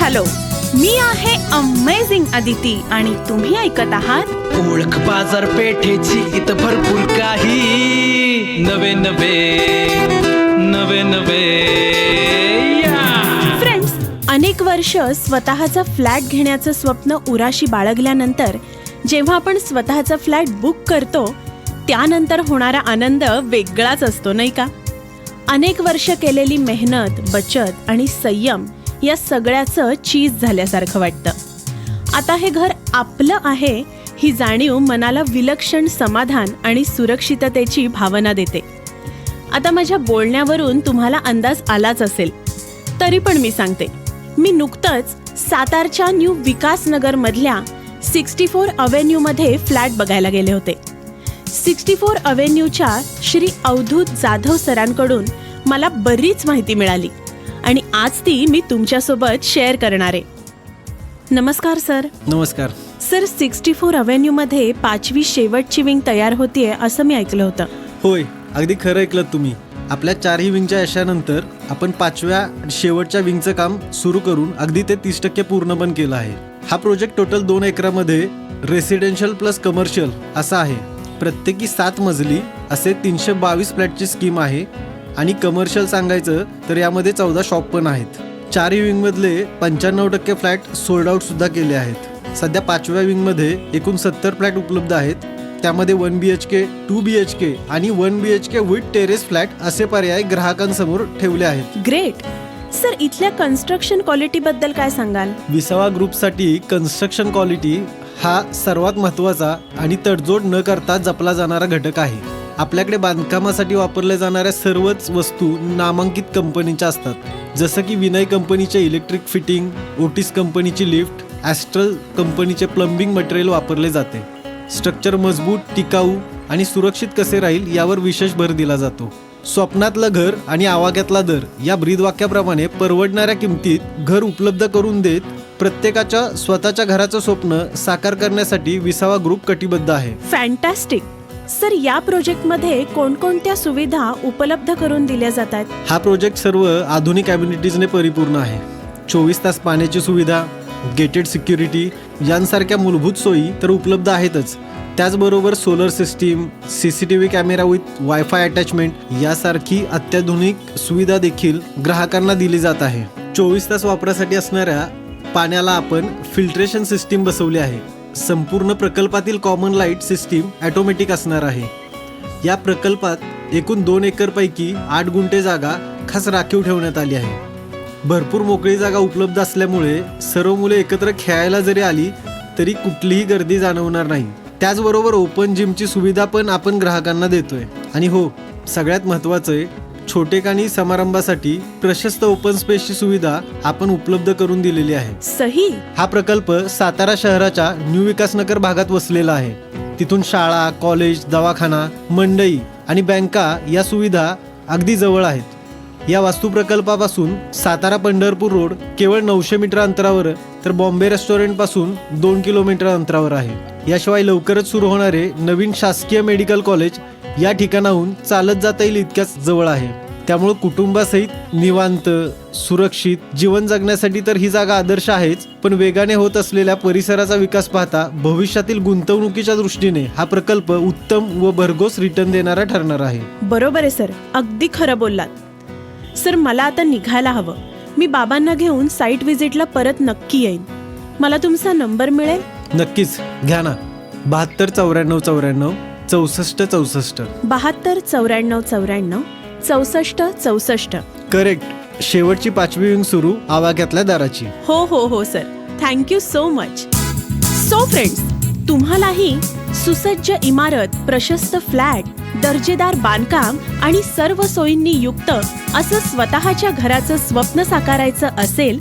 Hello, मी आहे amazing Aditi आणि तुम्ही ऐकत आहात ओळख बाजारपेठेची इथं भरपूर काही नवे फ्रेंड्स. अनेक वर्ष स्वतःचा फ्लॅट घेण्याचं स्वप्न उराशी बाळगल्यानंतर जेव्हा आपण स्वतःचा फ्लॅट बुक करतो त्यानंतर होणारा आनंद वेगळाच असतो, नाही का? अनेक वर्ष केलेली मेहनत, बचत आणि संयम या सगळ्याचं चीज झाल्यासारखं वाटतं. आता हे घर आपलं आहे ही जाणीव मनाला विलक्षण समाधान आणि सुरक्षिततेची भावना देते. आता माझ्या बोलण्यावरून तुम्हाला अंदाज आलाच असेल, तरी पण मी सांगते. मी नुकतंच सातारच्या न्यू विकासनगरमधल्या 64 अव्हेन्यूमध्ये फ्लॅट बघायला गेले होते. 64 अव्हेन्यूच्या श्री अवधूत जाधव सरांकडून मला बरीच माहिती मिळाली आणि आज ती मी तुमच्यासोबत शेअर करणार आहे. नमस्कार सर. नमस्कार सर, 64 अव्हेन्यूमध्ये 5वी शेवटची विंग तयार होतीये असं मी ऐकलं होतं. होय, अगदी खरं ऐकलं तुम्ही. आपल्या 4ही विंगच्या यशानंतर आपण 5व्या शेवटच्या विंगचं काम सुरू करून अगदी ते 30% पूर्ण पण केलं आहे. हा प्रोजेक्ट टोटल 2 एकरामध्ये रेसिडेन्शियल प्लस कमर्शियल असा आहे. प्रत्येकी 7 मजली असे 322 फ्लॅटची स्कीम आहे आणि कमर्शियल सांगायचं तर यामध्ये 14 शॉप पण आहेत. 4ही विंगमधले 95% फ्लॅट सोल्ड आउट सुद्धा केले आहेत. सध्या 5व्या विंगमध्ये एकूण 70 फ्लॅट उपलब्ध आहेत. त्यामध्ये 1 BHK, 2 BHK आणि 1 BHK विथ टेरेस फ्लॅट असे पर्याय ग्राहकांसमोर ठेवले आहेत. ग्रेट. सर, इथल्या कन्स्ट्रक्शन क्वालिटीबद्दल काय सांगाल? विसावा ग्रुपसाठी कन्स्ट्रक्शन क्वालिटी हा सर्वात महत्त्वाचा आणि तडजोड न करता जपला जाणारा घटक आहे. आपल्याकडे बांधकामासाठी वापरल्या जाणाऱ्या सर्वच वस्तू नामांकित कंपनीच्या असतात. जसं की विनय कंपनीचे इलेक्ट्रिक फिटिंग, ओटिस कंपनीची लिफ्ट, ॲस्ट्रल कंपनीचे प्लंबिंग मटेरियल वापरले जाते. स्ट्रक्चर मजबूत, टिकाऊ आणि सुरक्षित कसे राहील यावर विशेष भर दिला जातो. स्वप्नातलं घर आणि आवाक्यातला दर या ब्रीदवाक्याप्रमाणे परवडणाऱ्या किमतीत घर उपलब्ध करून देत प्रत्येकाच्या स्वतःच्या घराचं स्वप्न साकार करण्यासाठी विसावा ग्रुप कटिबद्ध आहे. फॅन्टॅस्टिक. सर, या प्रोजेक्टमध्ये कोणकोणत्या सुविधा उपलब्ध करून दिल्या जातात? हा प्रोजेक्ट सर्व आधुनिक ॲम्युनिटीजने परिपूर्ण आहे. 24 तास पाण्याची सुविधा, गेटेड सिक्युरिटी यांसारख्या मूलभूत सोयी तर उपलब्ध आहेतच. त्याचबरोबर solar system, CCTV camera with wifi attachment यासारखी अत्याधुनिक सुविधा देखील ग्राहकांना दिली जात आहे. 24 तास वापरासाठी असणाऱ्या पाण्याला आपण फिल्ट्रेशन सिस्टीम बसवली आहे. संपूर्ण प्रकल्पातील कॉमन लाईट सिस्टीम ॲटोमॅटिक असणार आहे. या प्रकल्पात एकूण 2 एकरपैकी 8 गुंठे जागा खास राखीव ठेवण्यात आली आहे. भरपूर मोकळी जागा उपलब्ध असल्यामुळे सर्व मुले एकत्र खेळायला जरी आली तरी कुठलीही गर्दी जाणवणार नाही. त्याचबरोबर ओपन जिमची सुविधा पण आपण ग्राहकांना देतोय. आणि हो, सगळ्यात महत्त्वाचं आहे, छोटेखानी समारंभासाठी प्रशस्त ओपन स्पेसची सुविधा आपण उपलब्ध करून दिलेली आहे. सही. हा प्रकल्प सातारा शहराच्या न्यू विकासनगर भागात वसलेला आहे. तिथून शाळा, कॉलेज, दवाखाना, मंडई आणि बँका या सुविधा अगदी जवळ आहेत. या वास्तुप्रकल्पापासून सातारा पंढरपूर रोड केवळ 900 मीटर अंतरावर तर बॉम्बे रेस्टॉरंटपासून 2 किलोमीटर अंतरावर आहे. याशिवाय लवकरच सुरू होणारे नवीन शासकीय मेडिकल कॉलेज या ठिकाणाहून चालत जाता येईल इतक्याच जवळ आहे. त्यामुळे कुटुंबासहित निवांत सुरक्षित जीवन जगण्यासाठी तर ही जागा आदर्श आहेच, पण वेगाने होत असलेल्या परिसराचा विकास पाहता भविष्यातील गुंतवणुकीच्या दृष्टीने हा प्रकल्प उत्तम व भरघोस रिटर्न देणारा ठरणार आहे. बरोबर आहे सर, अगदी खरं बोललात. सर, मला आता निघायला हवं. मी बाबांना घेऊन साईट व्हिजिटला परत नक्की येईन. मला तुमचा नंबर मिळेल? नक्कीच घ्या ना. 72 94 94 64 64. 72 94 94 64 64. करेक्ट. शेवटची 5वी विंग सुरू आवाक्यातल्या दाराची. हो sir, thank you so much. So friends, तुम्हालाही सुसज्ज इमारत, प्रशस्त फ्लॅट, दर्जेदार बांधकाम आणि सर्व सोयींनी युक्त असं स्वतःच्या घराचं स्वप्न साकारायचं असेल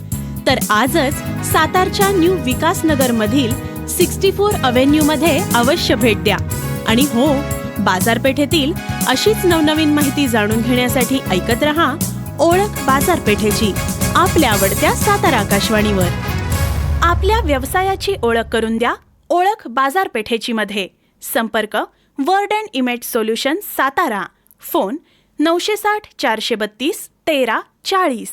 तर आजच सातारच्या न्यू विकासनगरमधील 64 अव्हेन्यूमध्ये अवश्य भेट द्या. आणि हो, बाजारपेठेतील अशीच नवनवीन माहिती जाणून घेण्यासाठी ऐकत रहा ओळख बाजारपेठेची, आपल्या आवडत्या सातारा आकाशवाणीवर. आपल्या व्यवसायाची ओळख करून द्या ओळख बाजारपेठेची मध्ये. संपर्क word and image solution Satara. Phone 960 432 13 40.